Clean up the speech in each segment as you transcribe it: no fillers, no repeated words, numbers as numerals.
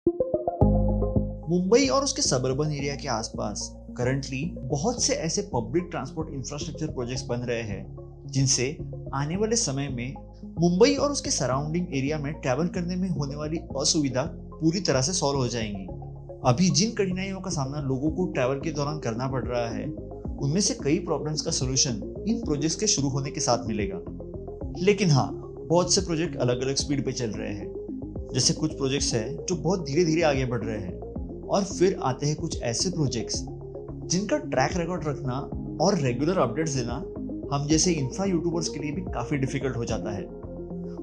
मुंबई और उसके suburban area के आसपास करंटली बहुत से ऐसे पब्लिक ट्रांसपोर्ट इंफ्रास्ट्रक्चर प्रोजेक्ट्स बन रहे हैं जिनसे आने वाले समय में मुंबई और उसके सराउंडिंग एरिया में ट्रैवल करने में होने वाली असुविधा पूरी तरह से सॉल्व हो जाएंगी। अभी जिन कठिनाइयों का सामना लोगों को ट्रैवल के दौरान करना पड़ रहा है, उनमें से कई प्रॉब्लम्स का सलूशन इन प्रोजेक्ट्स के शुरू होने के साथ मिलेगा। लेकिन हाँ, बहुत से प्रोजेक्ट अलग अलग स्पीड पे चल रहे हैं। जैसे कुछ प्रोजेक्ट्स हैं जो बहुत धीरे धीरे आगे बढ़ रहे हैं, और फिर आते हैं कुछ ऐसे प्रोजेक्ट्स जिनका ट्रैक रिकॉर्ड रखना और रेगुलर अपडेट्स देना हम जैसे इंफ्रा यूट्यूबर्स के लिए भी काफी डिफिकल्ट हो जाता है।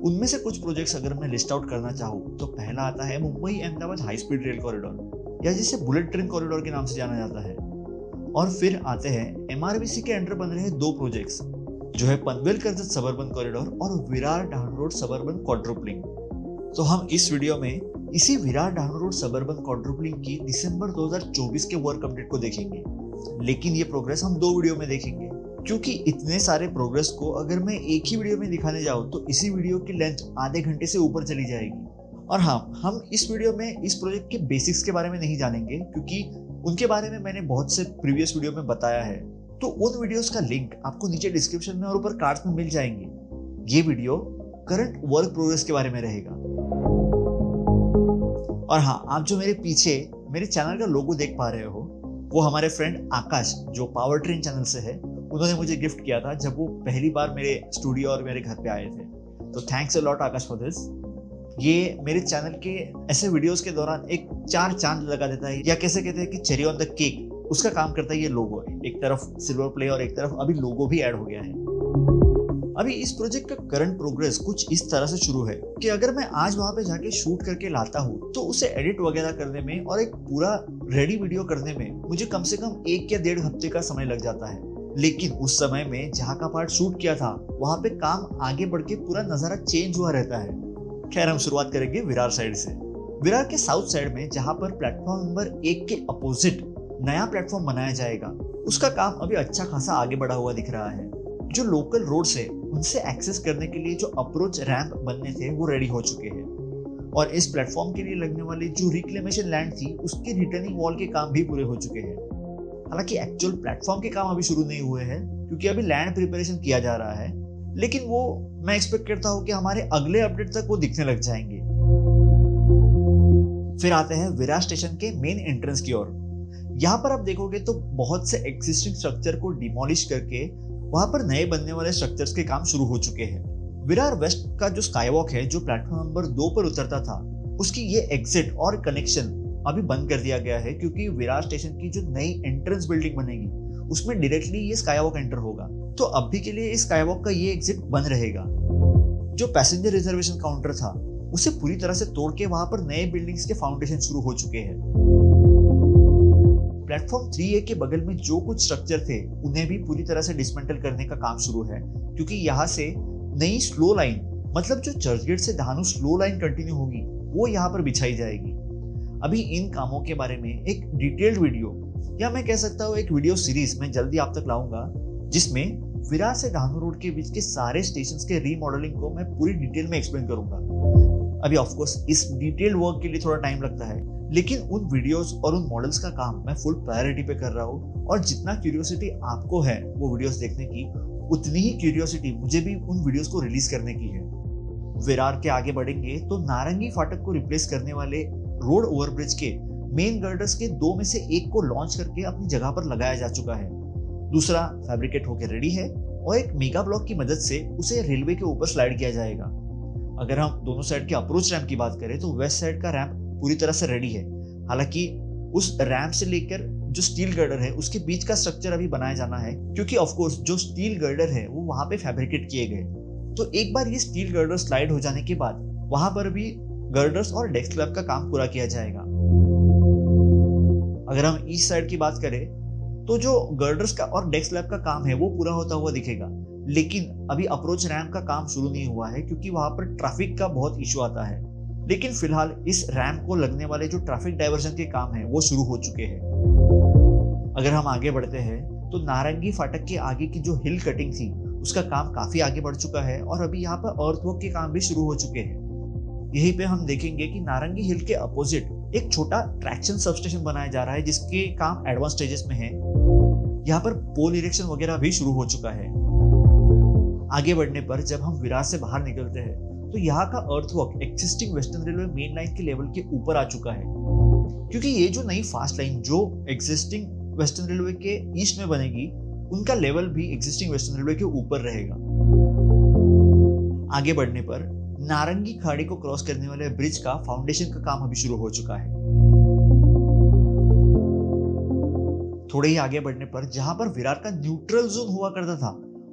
उनमें से कुछ प्रोजेक्ट्स अगर मैं लिस्ट आउट करना चाहूँ तो पहला आता है Mumbai Ahmedabad high speed rail corridor, या जिसे बुलेट ट्रेन कॉरिडोर के नाम से जाना जाता है। और फिर आते हैं एमआरवीसी के अंडर बन रहे दो प्रोजेक्ट्स, जो है पनवेल कर्जत सबर्बन कॉरिडोर और Virar down road suburban quadrupling. तो हम इस वीडियो में इसी Virar down road suburban quadrupling की दिसंबर 2024 के वर्क अपडेट को देखेंगे। लेकिन ये प्रोग्रेस हम दो वीडियो में देखेंगे, क्योंकि इतने सारे प्रोग्रेस को अगर मैं एक ही वीडियो में दिखाने जाऊँ तो इसी वीडियो की लेंथ आधे घंटे से ऊपर चली जाएगी। और हाँ, हम इस वीडियो में इस प्रोजेक्ट के बेसिक्स के बारे में नहीं जानेंगे, क्योंकि उनके बारे में मैंने बहुत से प्रीवियस वीडियो में बताया है। तो उन वीडियोस का लिंक आपको नीचे डिस्क्रिप्शन में और ऊपर कार्ड्स में मिल जाएंगे। ये वीडियो करंट वर्क प्रोग्रेस के बारे में रहेगा। और हाँ, आप जो मेरे पीछे मेरे चैनल का लोगो देख पा रहे हो, वो हमारे फ्रेंड आकाश, जो पावर ट्रेन चैनल से है, उन्होंने मुझे गिफ्ट किया था जब वो पहली बार मेरे स्टूडियो और मेरे घर पे आए थे। तो thanks a lot Akash for this. ये मेरे चैनल के ऐसे वीडियोस के दौरान एक चार चांद लगा देता है, या कैसे कहते हैं कि चेरी ऑन द केक, उसका काम करता है ये लोगो। एक तरफ सिल्वर प्ले और एक तरफ अभी लोगो भी ऐड हो गया है। अभी इस प्रोजेक्ट का करंट प्रोग्रेस कुछ इस तरह से शुरू है कि अगर मैं आज वहां पे जाके शूट करके लाता हूँ तो उसे एडिट वगैरह करने में और एक पूरा रेडी वीडियो करने में मुझे कम से कम 1 या 1.5 हफ्ते का समय लग जाता है। लेकिन उस समय में जहाँ का पार्ट शूट किया था वहां पे काम आगे बढ़ के पूरा नजारा चेंज हुआ रहता है। खैर, हम शुरुआत करेंगे विरार साइड से। विरार के साउथ साइड में जहाँ पर प्लेटफॉर्म नंबर 1 के अपोजिट नया प्लेटफॉर्म बनाया जाएगा, उसका काम अभी अच्छा खासा आगे बढ़ा हुआ दिख रहा है। जो लोकल रोड है उनसे एक्सेस करने के लिए जो अप्रोच रैंप बनने थे वो रेडी हो चुके हैं, और इस प्लेटफॉर्म के लिए लगने वाली जो रिक्लेमेशन लैंड थी उसके रिटर्निंग वॉल के काम भी पूरे हो चुके हैं। हालांकि एक्चुअल प्लेटफॉर्म के काम अभी शुरू नहीं हुए हैं, क्योंकि अभी लैंड प्रिपरेशन किया जा रहा है, लेकिन वो मैं एक्सपेक्ट करता हूँ कि हमारे अगले अपडेट तक वो दिखने लग जाएंगे। फिर आते हैं विरार स्टेशन के मेन एंट्रेंस की ओर। यहाँ पर आप देखोगे तो बहुत से एग्जिस्टिंग स्ट्रक्चर को डिमोलिश करके वहां पर नए बनने वाले स्ट्रक्चर्स के काम शुरू हो चुके हैं। विरार वेस्ट का जो स्काईवॉक है, जो प्लेटफॉर्म नंबर 2 पर उतरता था, उसकी ये एग्जिट और कनेक्शन अभी बंद कर दिया गया है, क्योंकि विरार स्टेशन की जो नई एंट्रेंस बिल्डिंग बनेगी उसमें डायरेक्टली ये स्काईवॉक एंटर होगा। तो अभी के लिए इस स्काईवॉक का ये एग्जिट बंद रहेगा। जो पैसेंजर रिजर्वेशन काउंटर था उसे पूरी तरह से तोड़ के वहां पर नए बिल्डिंग्स के फाउंडेशन शुरू हो चुके हैं। प्लेटफॉर्म 3A के बगल में जो कुछ स्ट्रक्चर थे उन्हें भी पूरी तरह से डिसमेंटल करने का काम शुरू है, क्योंकि यहाँ से नई स्लो लाइन, मतलब जो चर्चगेट से धानु स्लो लाइन कंटिन्यू होगी, वो यहाँ पर बिछाई जाएगी। अभी इन कामों के बारे में एक डिटेल्ड वीडियो, या मैं कह सकता हूँ एक वीडियो सीरीज मैं जल्दी आप तक लाऊंगा, जिसमें विरार से धानु रोड के बीच के सारे स्टेशंस के रीमॉडलिंग को मैं पूरी डिटेल में एक्सप्लेन करूंगा। अभी ऑफ कोर्स इस डिटेल्ड वर्क के लिए थोड़ा टाइम लगता है, लेकिन उन वीडियोस और उन मॉडल्स का काम मैं फुल प्रायोरिटी पे कर रहा हूँ, और जितना क्यूरियोसिटी आपको है वो वीडियोस देखने की, उतनी ही क्यूरियोसिटी मुझे भी उन वीडियोस को रिलीज करने की है। विरार के आगे बढ़ेंगे तो नारंगी फाटक को रिप्लेस करने वाले रोड ओवरब्रिज के मेन गर्डर्स के 2 में से एक को लॉन्च करके अपनी जगह पर लगाया जा चुका है। दूसरा फैब्रिकेट होकर रेडी है, और एक मेगा ब्लॉक की मदद से उसे रेलवे के ऊपर स्लाइड किया जाएगा। अगर हम दोनों साइड के अप्रोच रैंप की बात करें तो वेस्ट साइड का रैंप पूरी तरह से रेडी है। हालांकि उस रैंप से लेकर जो स्टील गर्डर है उसके बीच का स्ट्रक्चर अभी बनाया जाना है, क्योंकि ऑफ कोर्स जो स्टील गर्डर है वो वहां पे फैब्रिकेट किए गए। तो एक बार ये स्टील गर्डर स्लाइड हो जाने के बाद वहां पर भी गर्डर्स और डेस्क स्लैब का काम पूरा किया जाएगा। अगर हम ईस्ट साइड की बात करें तो जो गर्डर्स का और डेस्क स्लैब का काम है वो पूरा होता हुआ दिखेगा, लेकिन अभी अप्रोच रैंप का काम शुरू नहीं हुआ है, क्योंकि वहां पर ट्रैफिक का बहुत इशू आता है। लेकिन फिलहाल इस रैंप को लगने वाले जो ट्रैफिक डाइवर्जन के काम है वो शुरू हो चुके हैं। अगर हम आगे बढ़ते हैं तो नारंगी फाटक के आगे की जो हिल कटिंग थी उसका काम काफी आगे बढ़ चुका है, और अभी यहाँ पर अर्थवर्क के काम भी शुरू हो चुके हैं। यहीं पे हम देखेंगे कि नारंगी हिल के अपोजिट एक छोटा ट्रैक्शन सबस्टेशन बनाया जा रहा है जिसके काम एडवांस स्टेजेस में है। यहाँ पर पोल इरेक्शन वगैरह भी शुरू हो चुका है। आगे बढ़ने पर जब हम विरार से बाहर निकलते हैं तो यहाँ का earthwork existing western railway main line के लेवल के ऊपर आ चुका है, क्योंकि ये जो नई फास्ट लाइन जो एक्सिस्टिंग वेस्टर्न रेलवे के ईस्ट में बनेगी उनका लेवल भी एक्सिस्टिंग वेस्टर्न रेलवे के ऊपर रहेगा। आगे बढ़ने पर नारंगी खाड़ी को क्रॉस करने वाले ब्रिज का फाउंडेशन का काम अभी शुरू हो चुका है। थोड़े ही आगे बढ़ने पर जहां पर विरार का न्यूट्रल जोन हुआ करता था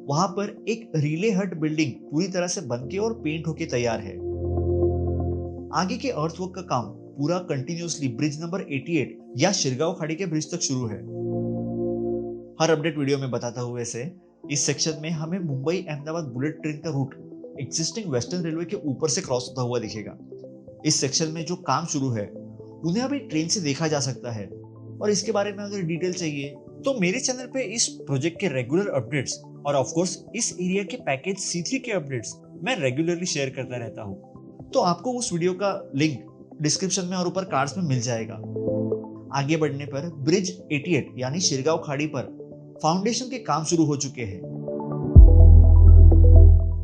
वहां पर एक रिले हट बिल्डिंग पूरी तरह से बनके और पेंट होके तैयार है। आगे के अर्थवर्क का काम पूरा कंटिन्यूअसली ब्रिज नंबर 88 या शिरगांव खाड़ी के ब्रिज तक शुरू है। हर अपडेट वीडियो में बताता हुए से इस सेक्शन में हमें मुंबई अहमदाबाद बुलेट ट्रेन का रूट एक्सिस्टिंग वेस्टर्न रेलवे के ऊपर से क्रॉस होता हुआ दिखेगा। इस सेक्शन में जो काम शुरू है उन्हें अभी ट्रेन से देखा जा सकता है, और इसके बारे में अगर डिटेल चाहिए तो मेरे चैनल पे इस प्रोजेक्ट के रेगुलर अपडेट्स और ऑफ कोर्स इस एरिया के पैकेज C3 के अपडेट्स मैं रेगुलरली शेयर करता रहता हूँ। तो आपको उस वीडियो का लिंक डिस्क्रिप्शन में और ऊपर कार्ड्स में मिल जाएगा। आगे बढ़ने पर ब्रिज 88 यानी शिरगांव खाड़ी पर फाउंडेशन के काम शुरू हो चुके हैं,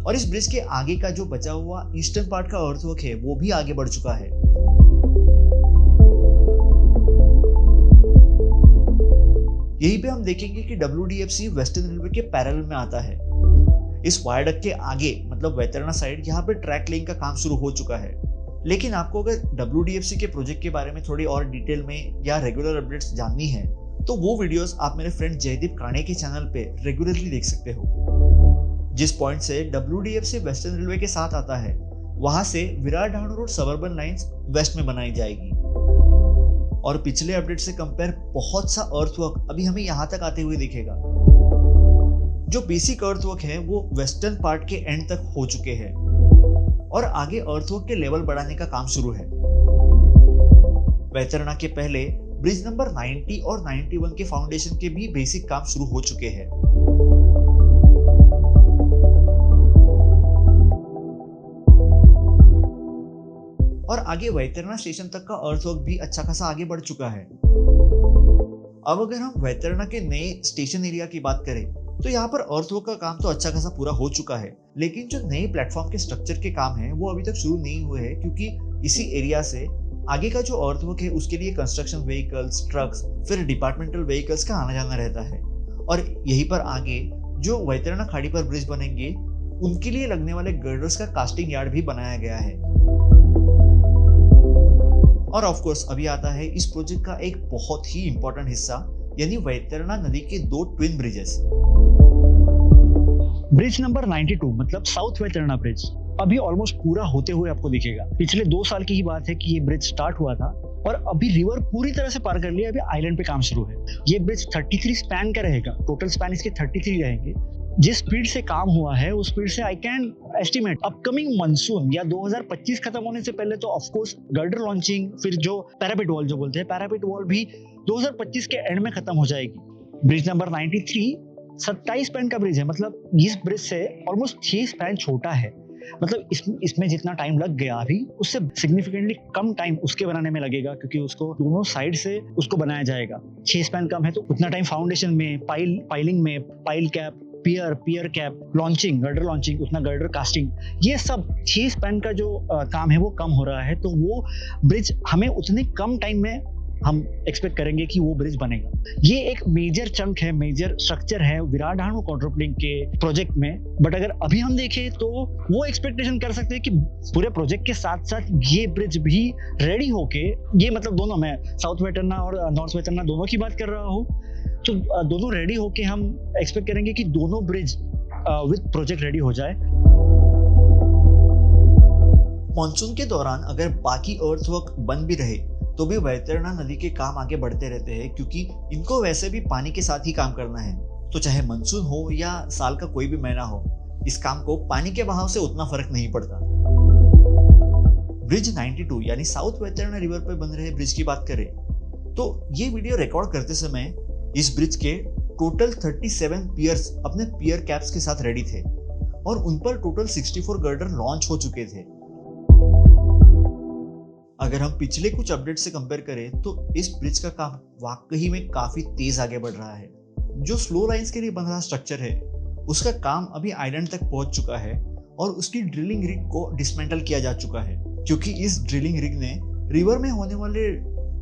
और इस ब्रिज के आगे का जो बचा हुआ ईस्टर्न पार्ट का अर्थवर्क है वो भी आगे बढ़ चुका है। यहीं पे हम देखेंगे कि WDFC वेस्टर्न रेलवे के पैरेलल में आता है। इस वायडक्ट के आगे मतलब वैतरणा साइड यहाँ पे ट्रैक लेइंग का काम शुरू हो चुका है। लेकिन आपको अगर WDFC के प्रोजेक्ट के बारे में थोड़ी और डिटेल में या रेगुलर अपडेट्स जाननी है तो वो वीडियोस आप मेरे फ्रेंड जयदीप काणे के चैनल पे रेगुलरली देख सकते हो। जिस पॉइंट से WDFC वेस्टर्न रेलवे के साथ आता है वहां से Virar Dahanu road suburban lines west में बनाई जाएगी, और पिछले अपडेट से कंपेयर बहुत सा अर्थवर्क अभी हमें यहाँ तक आते हुए दिखेगा। जो बेसिक अर्थवर्क है वो वेस्टर्न पार्ट के एंड तक हो चुके हैं, और आगे अर्थवर्क के लेवल बढ़ाने का काम शुरू है। वैतरणा के पहले ब्रिज नंबर 90 और 91 के फाउंडेशन के भी बेसिक काम शुरू हो चुके हैं। और आगे वैतरणा स्टेशन तक का अर्थवर्क भी अच्छा खासा आगे बढ़ चुका है। अब अगर हम वैतरणा के नए स्टेशन एरिया की बात करें तो यहाँ पर अर्थवर्क का काम तो अच्छा खासा पूरा हो चुका है, लेकिन जो नए प्लेटफॉर्म के स्ट्रक्चर के काम है वो अभी तक शुरू नहीं हुए हैं, क्योंकि इसी एरिया से आगे का जो अर्थवर्क है उसके लिए कंस्ट्रक्शन व्हीकल्स, ट्रक्स, फिर डिपार्टमेंटल व्हीकल्स का आना जाना रहता है। और यहीं पर आगे जो वैतरणा खाड़ी पर ब्रिज बनेंगे उनके लिए लगने वाले गर्डर्स का कास्टिंग यार्ड भी बनाया गया है। और ऑफ कोर्स अभी आता है इस प्रोजेक्ट का एक बहुत ही इंपॉर्टेंट हिस्सा, यानी वैतरणा नदी के 2 ट्विन ब्रिजेस। ब्रिज नंबर 92 मतलब साउथ वैतरणा ब्रिज अभी ऑलमोस्ट पूरा होते हुए आपको दिखेगा। पिछले 2 साल की ही बात है कि ये ब्रिज स्टार्ट हुआ था और अभी रिवर पूरी तरह से पार कर लिया। अभी आइलैंड पे काम शुरू है। ये ब्रिज 33 स्पैन का रहेगा, टोटल स्पैन इसके 33 रहेंगे। जिस स्पीड से काम हुआ है उस स्पीड से I can estimate upcoming monsoon या 2025 खत्म होने से पहले तो ऑफ कोर्स गर्डर लॉन्चिंग, फिर जो पैरापेट वॉल जो बोलते हैं पैरापेट वॉल भी 2025 के एंड में खत्म हो जाएगी। ब्रिज नंबर 93 27 स्पैन का ब्रिज है, मतलब इस ब्रिज से ऑलमोस्ट 6 स्पैन छोटा है। मतलब इसमें जितना टाइम लग गया अभी उससे सिग्निफिकेंटली कम टाइम उसके बनाने में लगेगा, क्योंकि उसको दोनों साइड से उसको बनाया जाएगा। 6 स्पैन कम है तो उतना टाइम फाउंडेशन में, पाइलिंग में, पाइल कैप, पियर कैप, लॉन्चिंग, गर्डर लॉन्चिंग, उतना गर्डर कास्टिंग, ये सब 6 स्पैन का जो काम है वो कम हो रहा है। तो वो ब्रिज हमें उतने कम टाइम में हम एक्सपेक्ट करेंगे कि वो ब्रिज बनेगा। ये एक मेजर चंक है, मेजर स्ट्रक्चर है विरार ढाणू क्वाड्रपल लिंक के प्रोजेक्ट में। बट अगर अभी हम देखें तो वो एक्सपेक्टेशन कर सकते हैं कि पूरे प्रोजेक्ट के साथ साथ ये ब्रिज भी रेडी होके, ये मतलब दोनों, मैं साउथ वेटरना और नॉर्थ वेटरना दोनों की बात कर रहा हूँ, तो दोनों रेडी होके हम एक्सपेक्ट करेंगे कि दोनों ब्रिज विद प्रोजेक्ट रेडी हो जाए। मॉनसून के दौरान अगर बाकी अर्थवर्क बंद भी रहे तो भी वैतरणा नदी के काम आगे बढ़ते रहते हैं, क्योंकि इनको वैसे भी पानी के साथ ही काम करना है। तो चाहे मानसून हो या साल का कोई भी महीना हो, इस काम को पानी के बहाव से उतना फर्क नहीं पड़ता। ब्रिज 92 यानी साउथ वैतरणा रिवर पर बन रहे ब्रिज की बात करें तो ये वीडियो रिकॉर्ड करते समय इस ब्रिज के टोटल 37 पियर्स अपने पियर कैप्स के साथ रेडी थे, और उन पर टोटल 64 गर्डर लॉन्च हो चुके थे। अगर हम पिछले कुछ अपडेट से कंपेयर करें तो इस ब्रिज का काम वाकई में काफी तेज आगे बढ़ रहा है। जो स्लो लाइंस के लिए बन रहा स्ट्रक्चर है उसका काम अभी आइलैंड तक पहुंच चुका है और उसकी ड्रिलिंग रिग को डिसमेंटल किया जा चुका है, क्योंकि इस ड्रिलिंग रिग ने रिवर में होने वाले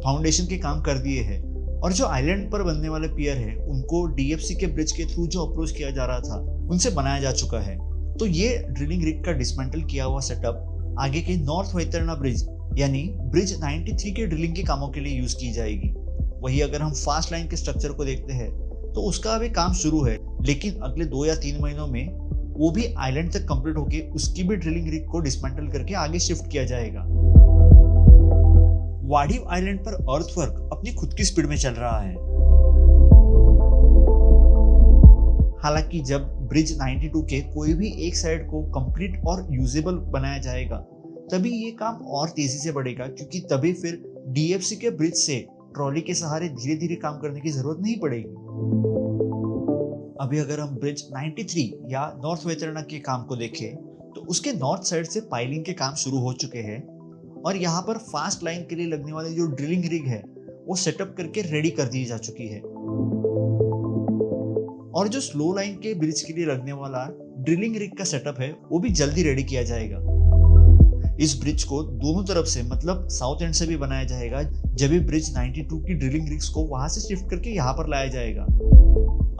फाउंडेशन के काम कर दिए हैं और जो आइलैंड पर बनने वाले पियर है उनको डीएफसी के ब्रिज के थ्रू जो अप्रोच किया जा रहा था उनसे बनाया जा चुका है। तो ये ड्रिलिंग रिग का डिसमेंटल किया हुआ सेटअप आगे के नॉर्थ वैतरणा ब्रिज यानी ब्रिज 93 के ड्रिलिंग के कामों के लिए यूज की जाएगी। वही अगर हम फास्ट लाइन के स्ट्रक्चर को देखते हैं तो उसका अभी काम शुरू है, लेकिन अगले 2 या 3 महीनों में वो भी आइलैंड तक कंप्लीट होके उसकी भी ड्रिलिंग रिग को डिसमेंटल करके आगे शिफ्ट किया जाएगा। वाडीव आइलैंड पर अर्थवर्क अपनी खुद की स्पीड में चल रहा है। हालांकि जब ब्रिज 92 के कोई भी एक साइड को कंप्लीट और यूजेबल बनाया जाएगा तभी ये काम और तेजी से बढ़ेगा, क्योंकि तभी फिर डीएफसी के ब्रिज से ट्रॉली के सहारे धीरे धीरे काम करने की जरूरत नहीं पड़ेगी। अभी अगर हम ब्रिज 93 या नॉर्थ वैतरणा के काम को देखें तो उसके नॉर्थ साइड से पाइलिंग के काम शुरू हो चुके हैं और यहाँ पर फास्ट लाइन के लिए लगने वाली जो ड्रिलिंग रिग है वो सेटअप करके रेडी कर दी जा चुकी है और जो स्लो लाइन के ब्रिज के लिए लगने वाला ड्रिलिंग रिग का सेटअप है वो भी जल्दी रेडी किया जाएगा। इस ब्रिज को दोनों तरफ से मतलब साउथ एंड से भी बनाया जाएगा, जब भी ब्रिज 92 की ड्रिलिंग रिग्स को वहां से शिफ्ट करके यहाँ पर लाया जाएगा।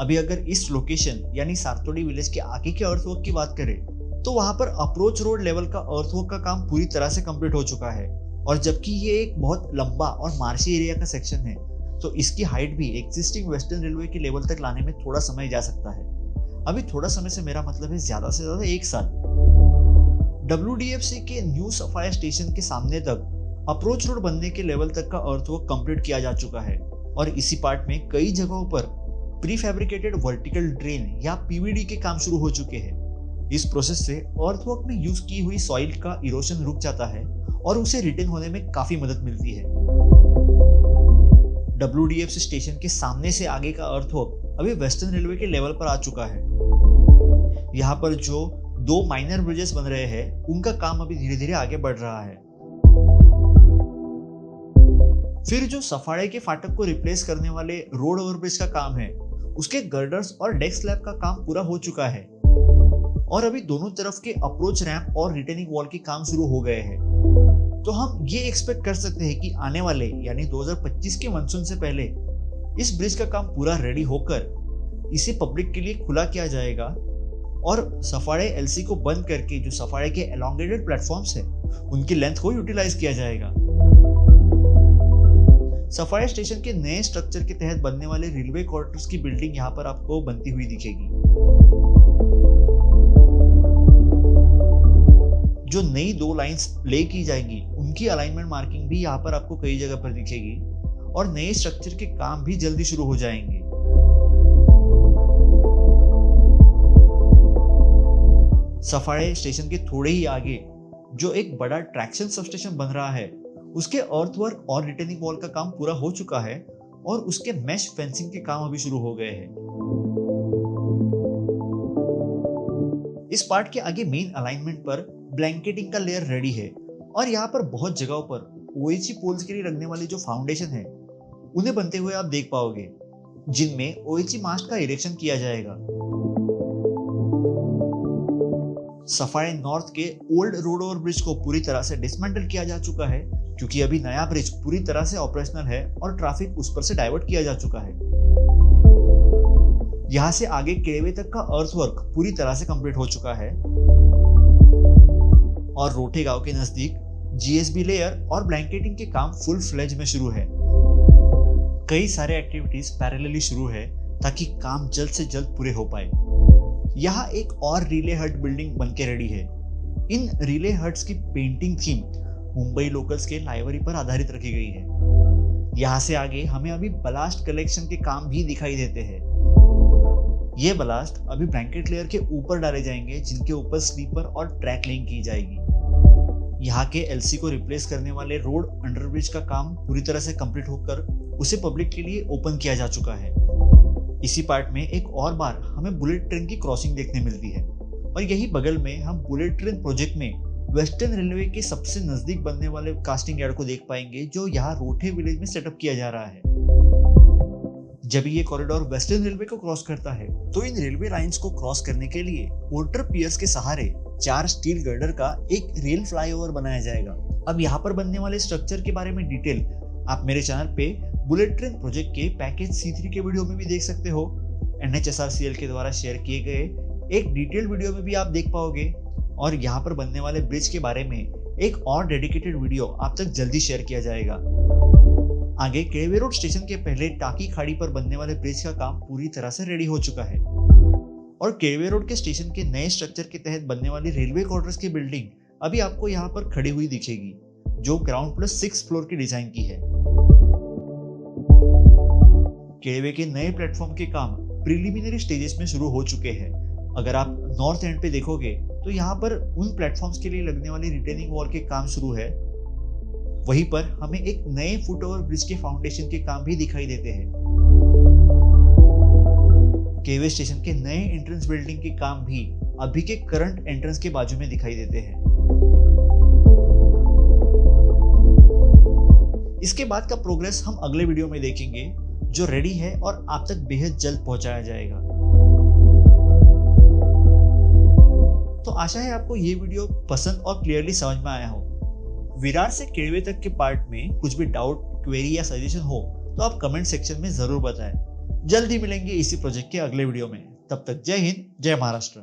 अभी अगर इस लोकेशन यानी सारतोड़ी विलेज के आगे के अर्थवर्क की बात करें तो वहां पर अप्रोच रोड लेवल का अर्थवर्क का काम पूरी तरह से कंप्लीट हो चुका है और जबकि ये एक बहुत लंबा और मार्शी एरिया का सेक्शन है तो इसकी हाइट भी एक्जिस्टिंग वेस्टर्न रेलवे के लेवल तक लाने में थोड़ा समय जा सकता है। अभी थोड़ा समय से मेरा मतलब है ज्यादा से ज्यादा 1 साल। WDFC के न्यू सफाया स्टेशन के सामने तक अप्रोच रोड बनने के लेवल तक का अर्थवर्क कंप्लीट किया जा चुका है और इसी पार्ट में कई जगहों पर प्री फैब्रिकेटेड वर्टिकल ड्रेन या पीवीडी के काम शुरू हो चुके हैं। इस प्रोसेस से अर्थवर्क में यूज की हुई सॉइल का इरोशन रुक जाता है और उसे रिटेन होने में काफी मदद मिलती है। WDFC स्टेशन के सामने से आगे का अर्थवर्क अभी वेस्टर्न रेलवे के लेवल पर आ चुका है। यहाँ पर जो 2 माइनर ब्रिजेस बन रहे हैं उनका काम अभी धीरे धीरे आगे बढ़ रहा है। फिर जो सफाड़े के फाटक को रिप्लेस करने वाले रोड ओवरब्रिज का काम है उसके गर्डर्स और डेक स्लैब का काम पूरा हो चुका है और अभी दोनों तरफ के अप्रोच रैंप और रिटेनिंग वॉल के काम शुरू हो गए हैं। तो हम ये एक्सपेक्ट कर सकते हैं कि आने वाले यानी 2025 के मानसून से पहले इस ब्रिज का काम पूरा रेडी होकर इसे पब्लिक के लिए खुला किया जाएगा और सफाड़े एलसी को बंद करके जो सफाड़े के एलोंगेटेड प्लेटफॉर्म्स है उनकी लेंथ को यूटिलाइज किया जाएगा। सफाड़े स्टेशन के नए स्ट्रक्चर के तहत बनने वाले रेलवे क्वार्टर्स की बिल्डिंग यहाँ पर आपको बनती हुई दिखेगी। जो नई 2 लाइंस ले की जाएंगी उनकी अलाइनमेंट मार्किंग भी यहाँ पर आपको कई जगह पर दिखेगी और नए स्ट्रक्चर के काम भी जल्दी शुरू हो जाएंगे। सफाड़े स्टेशन के थोड़े ही आगे जो एक बड़ा ट्रैक्शन सबस्टेशन बन रहा है उसके अर्थवर्क और रिटेनिंग वॉल का काम पूरा हो चुका है और उसके मैश फेंसिंग के काम अभी शुरू हो गए हैं। इस पार्ट के आगे मेन अलाइनमेंट पर ब्लैंकेटिंग का लेयर रेडी है और यहाँ पर बहुत जगहों पर OHE पोल्स के लिए लगने वाली जो फाउंडेशन है उन्हें बनते हुए आप देख पाओगे, जिनमें OHE मास्ट का इरेक्शन किया जाएगा। सफाड़े नॉर्थ के ओल्ड रोड ओवर ब्रिज को पूरी तरह से डिसमेंटल किया जा चुका है क्योंकि अभी नया ब्रिज पूरी तरह से ऑपरेशनल है और ट्रैफिक उस पर से डाइवर्ट किया जा चुका है। यहाँ से आगे केड़वे तक का अर्थवर्क पूरी तरह से कंप्लीट हो चुका है और रोटे गांव के नजदीक GSB लेयर और ब्लैंकेटिंग के काम फुल फ्लेज में शुरू है। कई सारे एक्टिविटीज पैरेलली शुरू है ताकि काम जल्द से जल्द पूरे हो पाए। यहाँ एक और रिले हट बिल्डिंग बनके रेडी है। इन रिले हट्स की पेंटिंग थीम मुंबई लोकल्स के लाइब्रेरी पर आधारित रखी गई है। यहाँ से आगे हमें अभी बलास्ट कलेक्शन के काम भी दिखाई देते हैं। ये बलास्ट अभी ब्लैंकेट लेयर के ऊपर डाले जाएंगे जिनके ऊपर स्लीपर और ट्रैक लेइंग की जाएगी। यहाँ के LC को रिप्लेस करने वाले रोड अंडरब्रिज का काम पूरी तरह से कंप्लीट होकर उसे पब्लिक के लिए ओपन किया जा चुका है। इसी पार्ट में एक और बार हमें बुलेट ट्रेन की क्रॉसिंग देखने मिलती है और यही बगल में हम बुलेट ट्रेन प्रोजेक्ट में वेस्टर्न रेलवे के सबसे नजदीक बनने वाले कास्टिंग यार्ड को देख पाएंगे, जो यहाँ रोठे विलेज में सेटअप किया जा रहा है। जब ये कॉरिडोर वेस्टर्न रेलवे को क्रॉस करता है तो इन रेलवे लाइंस को क्रॉस करने के लिए पोर्टर पियर्स के सहारे 4 स्टील गर्डर का एक रेल फ्लाईओवर बनाया जाएगा। अब यहाँ पर बनने वाले स्ट्रक्चर के बारे में डिटेल आप मेरे चैनल पे बुलेट ट्रेन प्रोजेक्ट के पैकेज C3 के वीडियो में भी देख सकते हो। NHSRCL के द्वारा शेयर किए गए एक डिटेल्ड वीडियो में भी आप देख पाओगे, और यहाँ पर बनने वाले ब्रिज के बारे में एक और डेडिकेटेड वीडियो आप तक जल्दी शेयर किया जाएगा। आगे केळवे रोड स्टेशन के पहले टाकी खाड़ी पर बनने वाले ब्रिज का काम पूरी तरह से रेडी हो चुका है, और केळवे रोड के स्टेशन के नए स्ट्रक्चर के तहत बनने वाली रेलवे क्वार्टर्स की बिल्डिंग अभी आपको यहाँ पर खड़ी हुई दिखेगी, जो ग्राउंड प्लस 6 फ्लोर की डिजाइन की है। केळवे के नए प्लेटफॉर्म के काम प्रिलिमिनरी स्टेजेस में शुरू हो चुके हैं। अगर आप नॉर्थ एंड पे देखोगे तो यहाँ पर उन प्लेटफॉर्म्स के लिए लगने वाली रिटेनिंग वॉल के काम शुरू है। वहीं पर हमें एक नए फुट ओवर ब्रिज के फाउंडेशन के काम भी दिखाई देते हैं। केळवे स्टेशन के नए एंट्रेंस बिल्डिंग के काम भी अभी के करंट एंट्रेंस के बाजू में दिखाई देते हैं। इसके बाद का प्रोग्रेस हम अगले वीडियो में देखेंगे, जो रेडी है और आप तक बेहद जल्द पहुंचाया जाएगा। तो आशा है आपको ये वीडियो पसंद और क्लियरली समझ में आया हो। विरार से केळवे तक के पार्ट में कुछ भी डाउट, क्वेरी या सजेशन हो तो आप कमेंट सेक्शन में जरूर बताएं। जल्दी मिलेंगे इसी प्रोजेक्ट के अगले वीडियो में। तब तक जय हिंद, जय महाराष्ट्र।